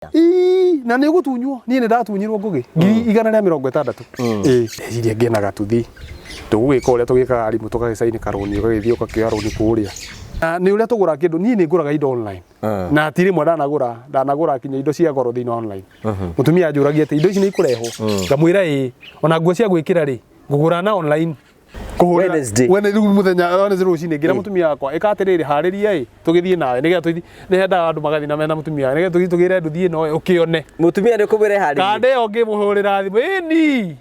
Na nĩ gũtunywo niĩ nĩ ndatunyirwo ngũgĩ 160. Eciria ngenaga tuthi tũgũgĩka ũrĩa tũgĩkaga arimũ tũgagĩcaini karũni ũgagĩthiĩ ũgakĩoya rũni kũrĩa. Nĩ ũrĩa tũgũra kĩndũ niĩ nĩ ngũraga indo online na atiri mwe ndanagũra kinya indo cia goro thĩinĩ online. Mũtumia anjũragia atĩ indo ici nĩ ikũrehwo ngamwĩra ona nguo cia gwĩkĩra rĩ ngũgũra na online. Wednesday muthenya Wednesday rũcinĩ ngira mutumia wakwa ĩkatirĩrĩ harĩria tũgĩthiĩ nawe nĩgetha nĩhendaga andũ magathi na mena mutumia nĩgetha tũgĩre ndũthiĩ no ũkĩone mutumia nĩ kũmwĩra harĩria kande yo ngĩmũhũrĩra thimũ ĩni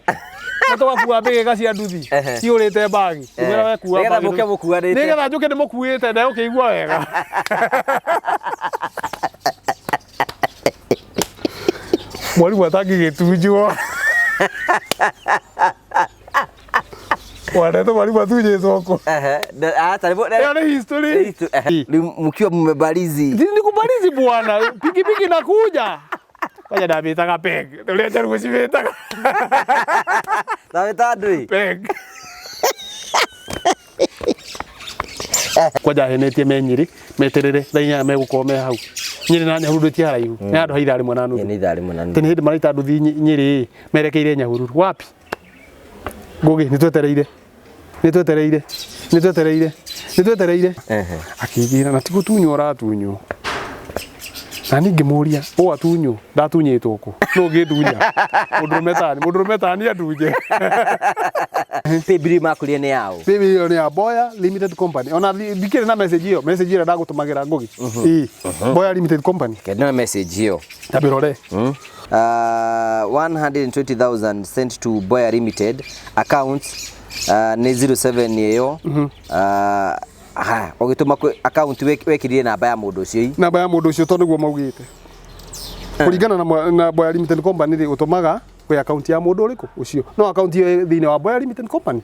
natũgakua mbĩgĩga cia nduthi ciũrĩte bagi nĩgetha wekua nĩgetha mũke mũkuarĩte nĩgetha njũke ndĩmũkuĩte na ũkĩigua wega. Mwalimu atangĩgĩtunjwo Wana to mwalimu atunye soko. Nĩ history. Mkiwa mmebarizi. Nikubarizi bwana. Pikipiki nakuja. Kaja ndabitaga peg. Ndio ndio gucibitaga. Ndabita ndui. Peg. Kwaja henetie menyiri meterere thainya megukome hau. Nyiri na nyahururu ti haraihu. Nĩ andũ haitha rimwe na nuthu. Nĩ ithaa rimwe na nuthu. Tene hindi marita nduthi nyiri merekeire nyahururu. Wapi? Ngugi nitwetereire akigira na tigutunywo ratunywo na ningi muria o atunywo ndatunyitwo ku no ngitunya mundurume tani anduje. Pebiri makurie ni yao pebiri ni ya Boya Limited Company ona dikire na message iyo ndagutumagira Ngugi Boya Limited Company kedna message hiyo tabirore 120,000 sent to Boya Limited account ni 07 yeyo ogituma account wekirire namba ya mundu ucio to niguo maugite kuringana na Boya Limited Company ri utumaga kwe account ya mundu uriku ucio no account iyo thine wa Boya Limited Company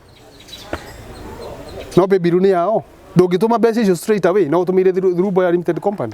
no be biru ni yao ndungituma mbeca icio straight away no utumire through Boya Limited Company.